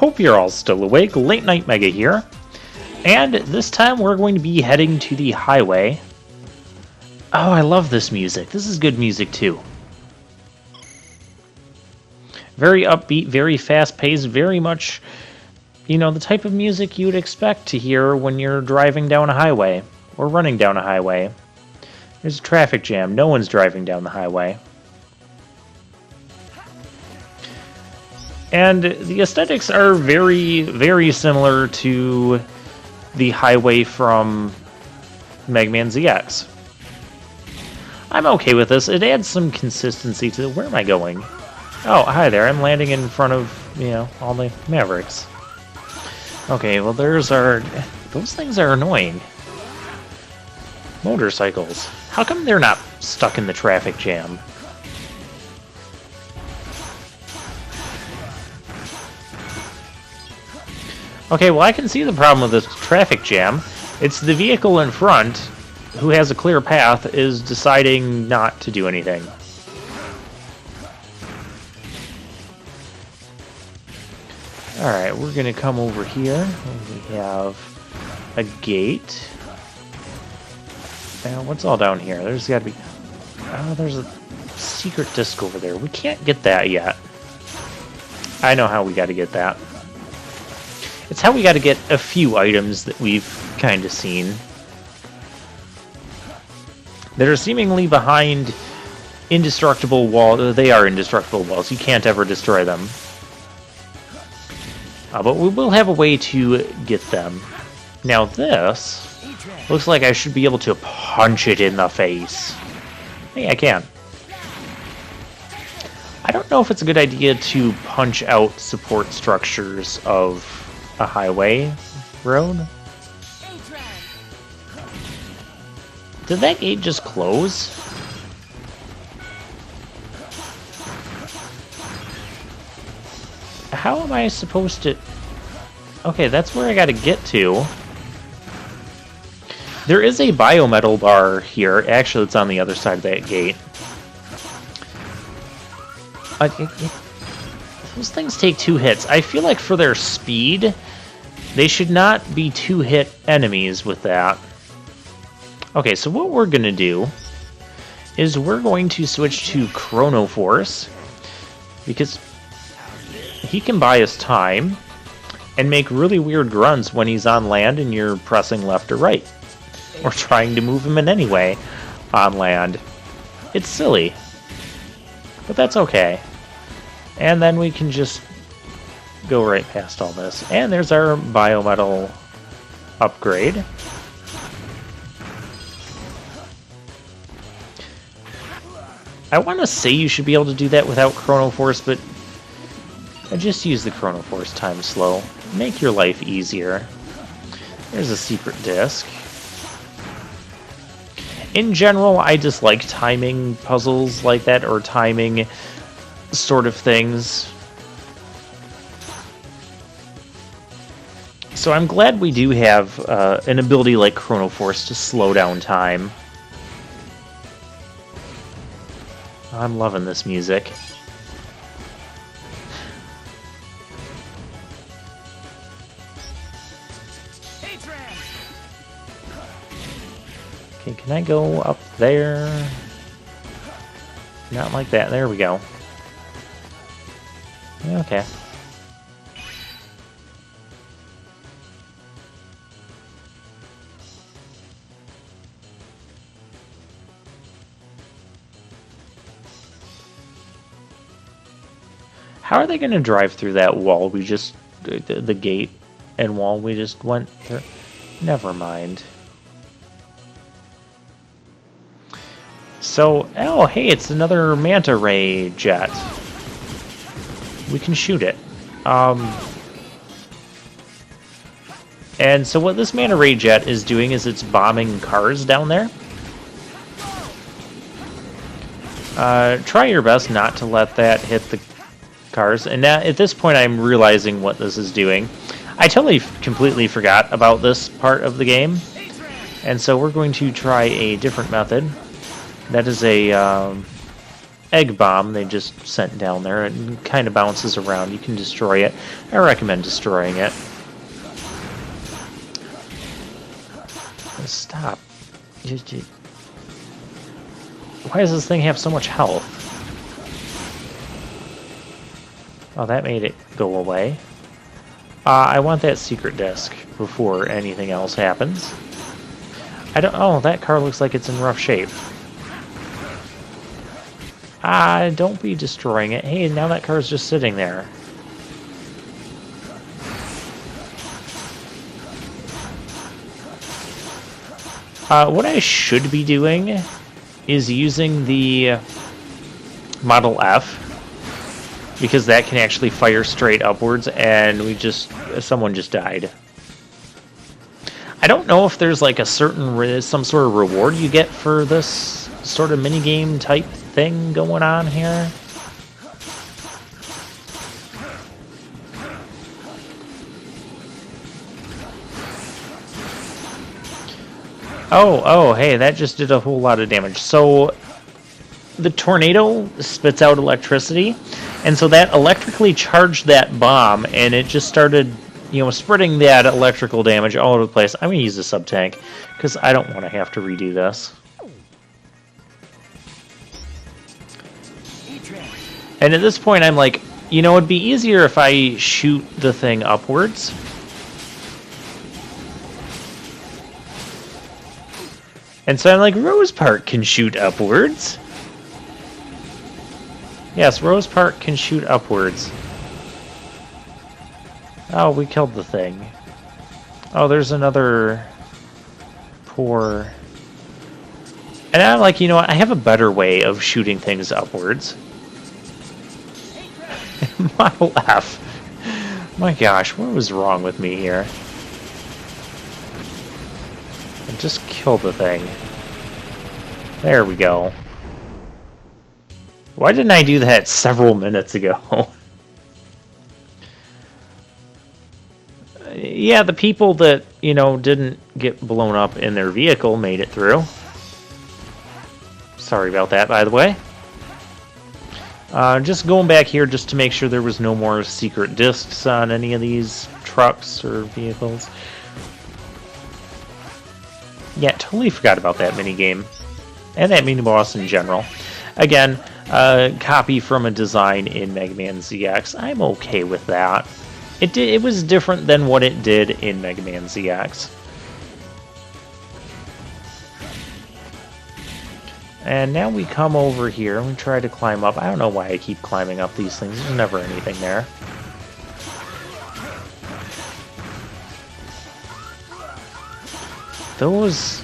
Hope you're all still awake. Late Night Mega here. And this time we're going to be heading to the highway. Oh, I love this music. This is good music too. Very upbeat, very fast-paced, very much, you know, the type of music you'd expect to hear when you're driving down a highway or running down a highway. There's a traffic jam. No one's driving down the highway. And the aesthetics are very, very similar to the highway from Mega Man ZX. I'm okay with this. It adds some consistency to where am I going? Oh, hi there. I'm landing in front of, you know, all the Mavericks. Okay, well there's our... Those things are annoying. Motorcycles. How come they're not stuck in the traffic jam? Okay, well I can see the problem with this traffic jam. It's the vehicle in front, who has a clear path, is deciding not to do anything. Alright, we're gonna come over here. We have a gate. Now, what's all down here? There's gotta be... Oh, there's a secret disc over there. We can't get that yet. I know how we gotta get that. It's how we gotta get a few items that we've kind of seen that are seemingly behind indestructible walls. They are indestructible walls. You can't ever destroy them. But we will have a way to get them. Now this looks like I should be able to punch it in the face. Hey, I can. I don't know if it's a good idea to punch out support structures of a highway road. Did that gate just close? How am I supposed to... Okay, that's where I gotta get to. There is a biometal bar here. Actually, it's on the other side of that gate. Those things take 2 hits. I feel like for their speed, they should not be 2-hit enemies with that. Okay, so what we're gonna do is we're going to switch to Chrono Force, because he can buy us time and make really weird grunts when he's on land and you're pressing left or right, or trying to move him in any way on land. It's silly, but that's okay. And then we can just go right past all this. And there's our biometal upgrade. I want to say you should be able to do that without Chrono Force, but I just use the Chrono Force time slow. Make your life easier. There's a secret disc. In general, I dislike timing puzzles like that, or timing sort of things. So I'm glad we do have an ability like Chrono Force to slow down time. I'm loving this music. Okay, can I go up there? Not like that. There we go. Okay. How are they going to drive through that wall we just... the gate and wall we just went through? Never mind. So, oh, hey, it's another manta ray jet. We can shoot it. And so what this manta ray jet is doing is it's bombing cars down there. Try your best not to let that hit the cars. And now, at this point, I'm realizing what this is doing. I totally completely forgot about this part of the game. And so we're going to try a different method. That is a egg bomb they just sent down there. It kind of bounces around. You can destroy it. I recommend destroying it. Stop. Why does this thing have so much health? Oh, that made it go away. I want that secret disc before anything else happens. I don't. Oh, that car looks like it's in rough shape. Don't be destroying it. Hey, now that car's just sitting there. What I should be doing is using the Model F, because that can actually fire straight upwards, and someone just died. I don't know if there's like some sort of reward you get for this sort of minigame type thing going on here. Oh, hey, that just did a whole lot of damage. So the tornado spits out electricity, and so that electrically charged that bomb, and it just started, spreading that electrical damage all over the place. I'm going to use the sub-tank, because I don't want to have to redo this. And at this point, I'm like, it'd be easier if I shoot the thing upwards. And so I'm like, Rose Park can shoot upwards. Yes, Rose Park can shoot upwards. Oh, we killed the thing. Oh, there's another poor... And I'm like, what? I have a better way of shooting things upwards. Model F. My gosh, what was wrong with me here? Just kill the thing. There we go. Why didn't I do that several minutes ago? Yeah, the people that, didn't get blown up in their vehicle made it through. Sorry about that, by the way. Just going back here just to make sure there was no more secret discs on any of these trucks or vehicles. Yeah, totally forgot about that minigame. And that mini-boss in general. Again, copy from a design in Mega Man ZX. I'm okay with that. It was different than what it did in Mega Man ZX. And now we come over here and we try to climb up. I don't know why I keep climbing up these things. There's never anything there. Those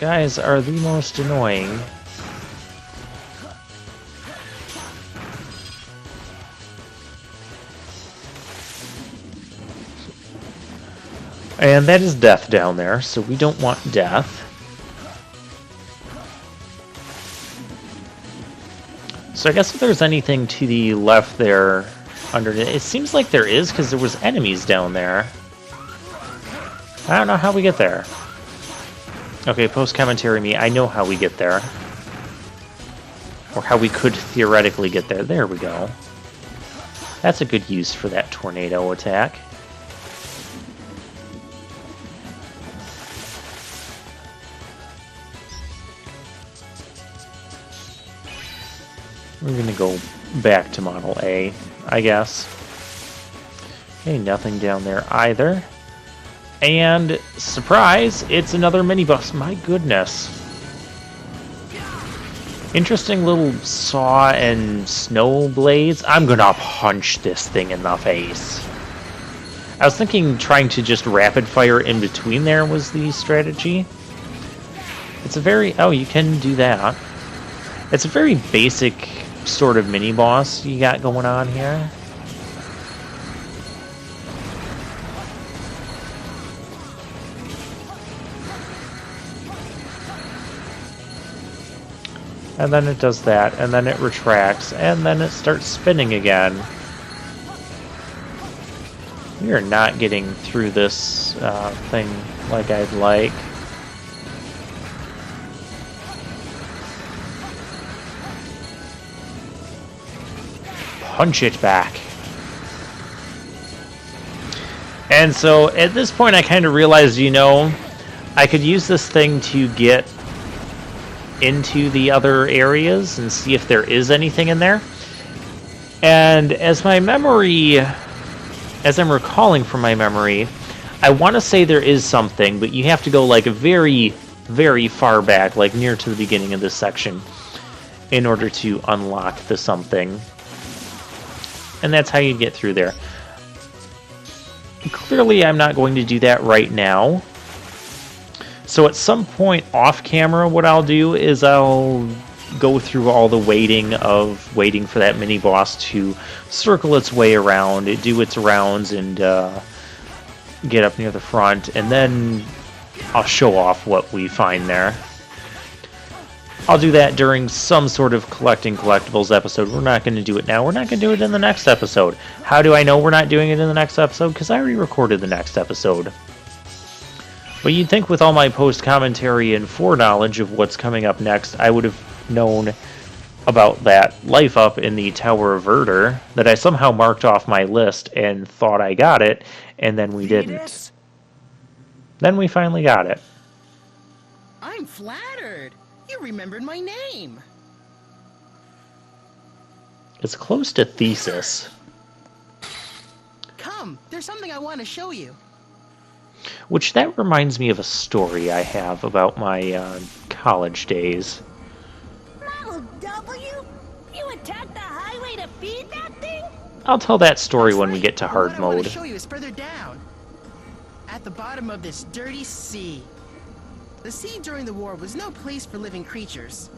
guys are the most annoying. And that is death down there, so we don't want death. So I guess if there's anything to the left there underneath, it seems like there is, because there was enemies down there. I don't know how we get there. Okay, post-commentary me, I know how we get there. Or how we could theoretically get there. There we go. That's a good use for that tornado attack. We're gonna go back to Model A, I guess. Okay, nothing down there either. And, surprise, it's another minibus. My goodness. Interesting little saw and snow blades. I'm gonna punch this thing in the face. I was thinking trying to just rapid fire in between there was the strategy. It's a very... Oh, you can do that. It's a very basic sort of mini-boss you got going on here. And then it does that, and then it retracts, and then it starts spinning again. We are not getting through this thing like I'd like. punch it back. And so at this point I kind of realized, you know, I could use this thing to get into the other areas and see if there is anything in there. And as I'm recalling from my memory, I want to say there is something, but you have to go like very, very far back, like near to the beginning of this section, in order to unlock the something. And that's how you get through there. Clearly, I'm not going to do that right now. So at some point off camera, what I'll do is I'll go through all the waiting for that mini boss to circle its way around, do its rounds, and get up near the front, and then I'll show off what we find there. I'll do that during some sort of collecting collectibles episode. We're not going to do it now. We're not going to do it in the next episode. How do I know we're not doing it in the next episode? Because I already recorded the next episode. But you'd think with all my post-commentary and foreknowledge of what's coming up next, I would have known about that life up in the Tower of Verder that I somehow marked off my list and thought I got it, and then we didn't. Then we finally got it. I'm flattered. You remembered my name. It's close to thesis. Come, there's something I want to show you. Which that reminds me of a story I have about my college days. Model W? You attacked the highway to feed that thing? I'll tell that story when we Right. get to But hard what I want mode. to show you is further down. At the bottom of this dirty sea. The sea during the war was no place for living creatures.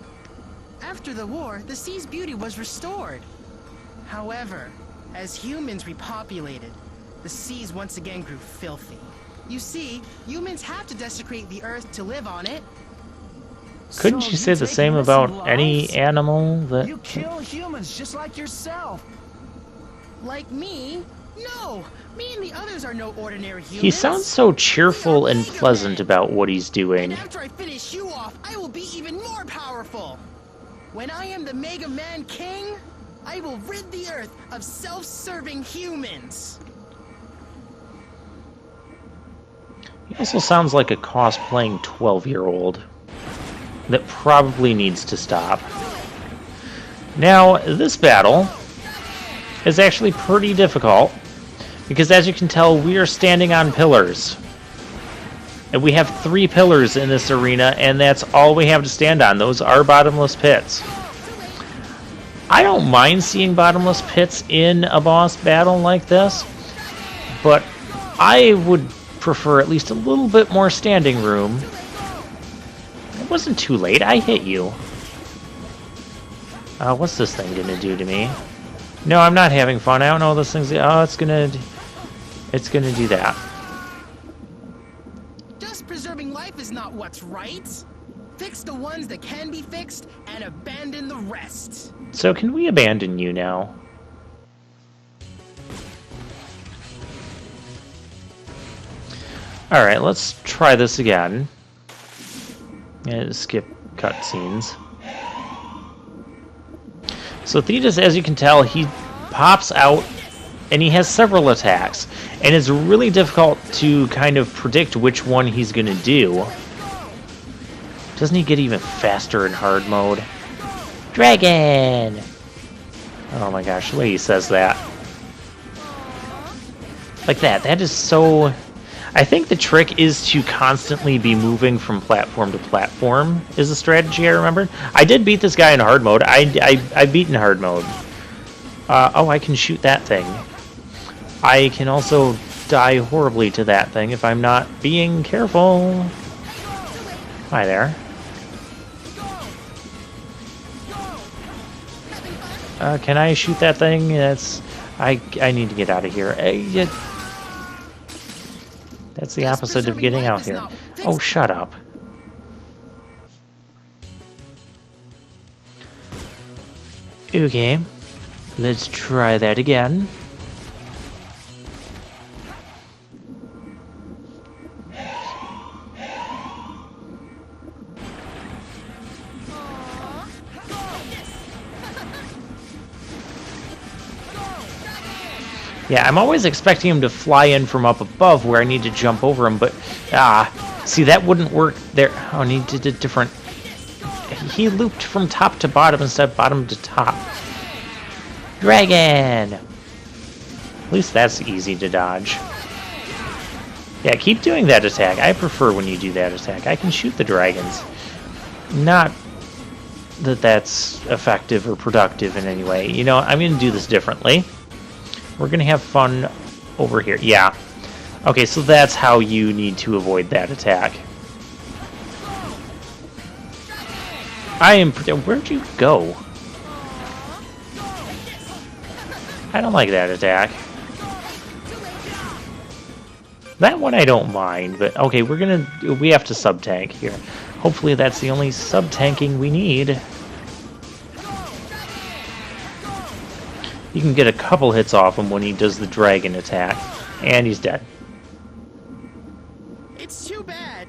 After the war, the sea's beauty was restored. However, as humans repopulated, the seas once again grew filthy. You see, humans have to desecrate the earth to live on it. Couldn't you say the same about any animal that... You kill humans just like yourself. Like me? No! Me and the others are no ordinary humans. He sounds so cheerful and pleasant about what he's doing. And after I finish you off, I will be even more powerful. When I am the Mega Man King, I will rid the earth of self-serving humans. He also sounds like a cosplaying 12-year-old that probably needs to stop. Now, this battle is actually pretty difficult because, as you can tell, we are standing on pillars. And we have 3 pillars in this arena, and that's all we have to stand on. Those are bottomless pits. I don't mind seeing bottomless pits in a boss battle like this, but I would prefer at least a little bit more standing room. It wasn't too late. I hit you. What's this thing gonna do to me? No, I'm not having fun. I don't know what this thing's... Oh, it's gonna do that. Just preserving life is not what's right. Fix the ones that can be fixed and abandon the rest. So can we abandon you now? Alright, let's try this again. And skip cutscenes. So Thetis, as you can tell, he pops out and he has several attacks. And it's really difficult to kind of predict which one he's going to do. Doesn't he get even faster in hard mode? Dragon! Oh my gosh, the way he says that. Like that. That is so... I think the trick is to constantly be moving from platform to platform is a strategy I remember. I did beat this guy in hard mode. I beat in hard mode. Oh, I can shoot that thing. I can also die horribly to that thing if I'm not being careful. Hi there. Can I shoot that thing? That's... I need to get out of here. That's the opposite of getting out here. Oh, shut up. Okay. Let's try that again. Yeah, I'm always expecting him to fly in from up above where I need to jump over him, but see, that wouldn't work there. Oh, I need to do different. He looped from top to bottom instead of bottom to top. Dragon! At least that's easy to dodge. Yeah, keep doing that attack. I prefer when you do that attack. I can shoot the dragons. Not that that's effective or productive in any way. You know, I'm going to do this differently. We're going to have fun over here. Yeah. Okay, so that's how you need to avoid that attack. I am... Where'd you go? I don't like that attack. That one I don't mind, but okay, we have to sub-tank here. Hopefully that's the only sub-tanking we need. You can get a couple hits off him when he does the dragon attack. And he's dead. It's too bad.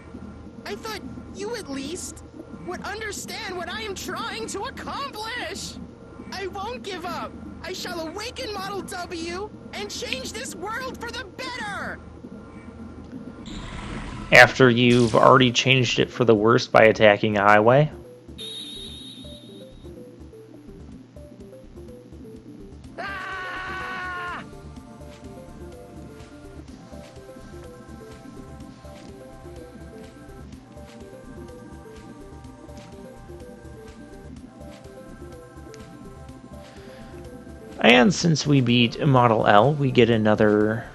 I thought you at least would understand what I am trying to accomplish. I won't give up. I shall awaken Model W and change this world for the better. After you've already changed it for the worst by attacking a highway? And since we beat Model L, we get another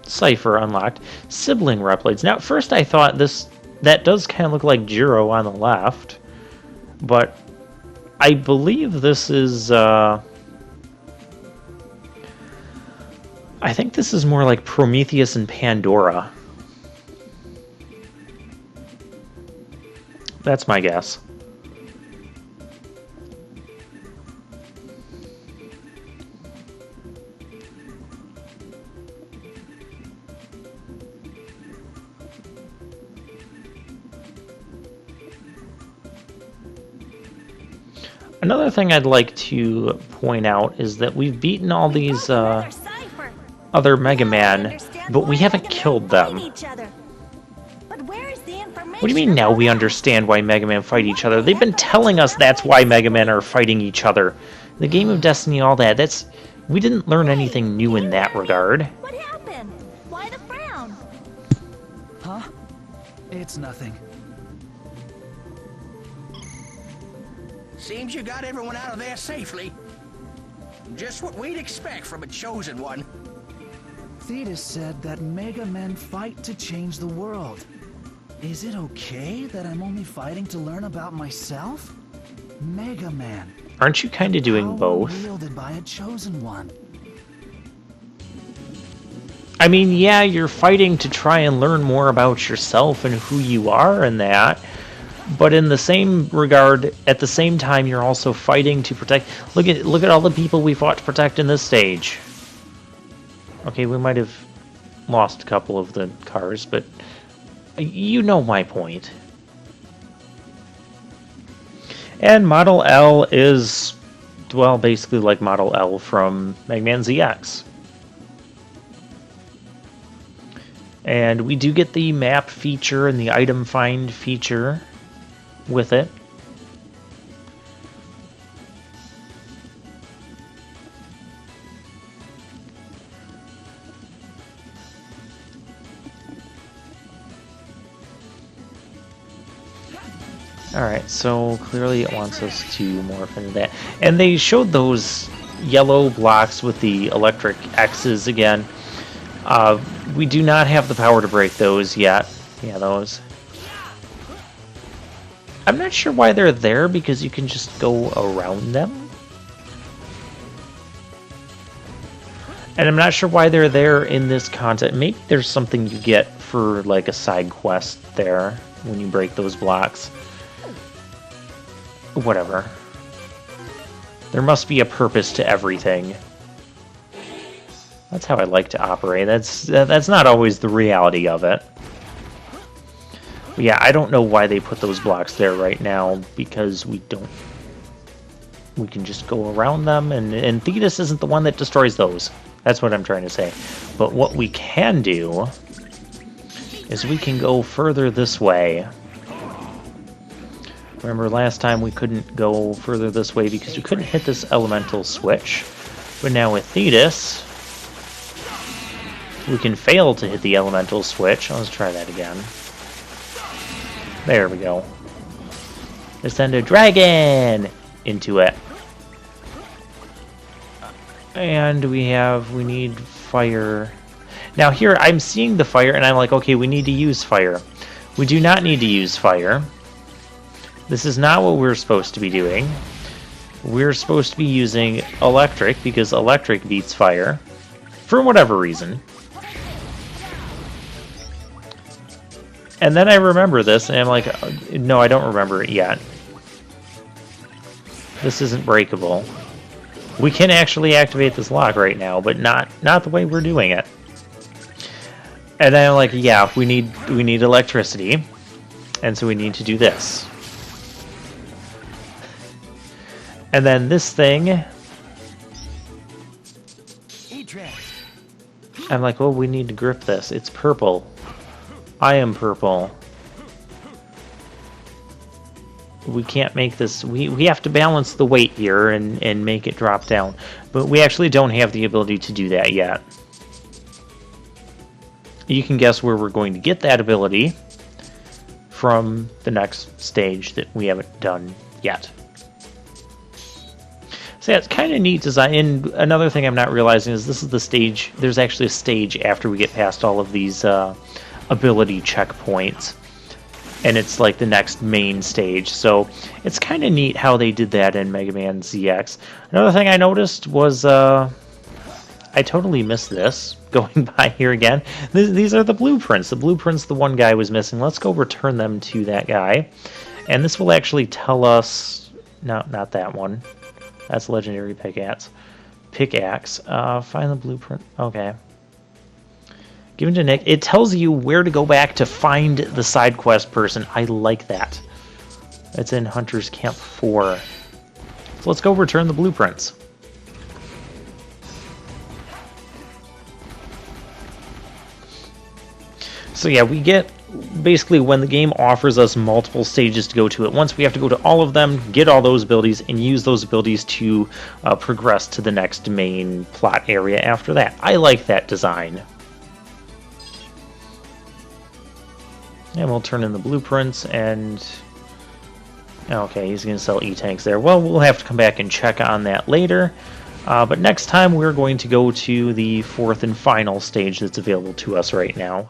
cipher unlocked. Sibling replays. Now, at first I thought that does kind of look like Jiro on the left, but I believe this is... I think this is more like Prometheus and Pandora. That's my guess. Another thing I'd like to point out is that we've beaten all these other Mega Man, but we haven't killed them. What do you mean now we understand why Mega Man fight each other? They've been telling us that's why Mega Man are fighting each other. The Game of Destiny, all that, we didn't learn anything new in that regard. What happened? Why the frown? Huh? It's nothing. Seems you got everyone out of there safely. Just what we'd expect from a chosen one. Thetis said that Mega Men fight to change the world. Is it okay that I'm only fighting to learn about myself? Mega Man. Aren't you kind of doing both? Wielded by a chosen one. I mean, yeah, you're fighting to try and learn more about yourself and who you are and that. But in the same regard, at the same time, you're also fighting to protect. Look at all the people we fought to protect in this stage. Okay, we might have lost a couple of the cars, but you know my point. And Model L is, well, basically like Model L from Mega Man ZX. And we do get the map feature and the item find feature with it. Alright, so clearly it wants us to morph into that. And they showed those yellow blocks with the electric X's again. We do not have the power to break those yet. Yeah, those. I'm not sure why they're there, because you can just go around them. And I'm not sure why they're there in this content. Maybe there's something you get for like a side quest there when you break those blocks. Whatever. There must be a purpose to everything. That's how I like to operate. That's not always the reality of it. But yeah, I don't know why they put those blocks there right now, because we we can just go around them, and Thetis isn't the one that destroys those. That's what I'm trying to say. But what we can do is we can go further this way. Remember last time we couldn't go further this way because we couldn't hit this elemental switch. But now with Thetis, we can fail to hit the elemental switch. Let's try that again. There we go. Let's send a dragon into it. And we need fire. Now here, I'm seeing the fire, and I'm like, okay, we need to use fire. We do not need to use fire. This is not what we're supposed to be doing. We're supposed to be using electric, because electric beats fire. For whatever reason. And then I remember this, and I'm like, no, I don't remember it yet. This isn't breakable. We can actually activate this lock right now, but not the way we're doing it. And then I'm like, yeah, we need electricity, and so we need to do this. And then this thing, I'm like, well, we need to grip this. It's purple. I am purple. We can't make this... We have to balance the weight here and make it drop down. But we actually don't have the ability to do that yet. You can guess where we're going to get that ability from the next stage that we haven't done yet. So yeah, it's kind of neat design. And another thing I'm not realizing is this is the stage... There's actually a stage after we get past all of these ability checkpoints. And it's like the next main stage. So it's kind of neat how they did that in Mega Man ZX. Another thing I noticed was... I totally missed this, going by here again. These are the blueprints. The blueprints the one guy was missing. Let's go return them to that guy. And this will actually tell us... No, not that one. That's legendary pickaxe. Find the blueprint. Okay. Given to Nick. It tells you where to go back to find the side quest person. I like that. It's in Hunter's Camp 4. So let's go return the blueprints. So yeah, we get... Basically, when the game offers us multiple stages to go to at once, we have to go to all of them, get all those abilities, and use those abilities to progress to the next main plot area after that. I like that design. And we'll turn in the blueprints, and... Okay, he's going to sell E-tanks there. Well, we'll have to come back and check on that later. But next time, we're going to go to the fourth and final stage that's available to us right now.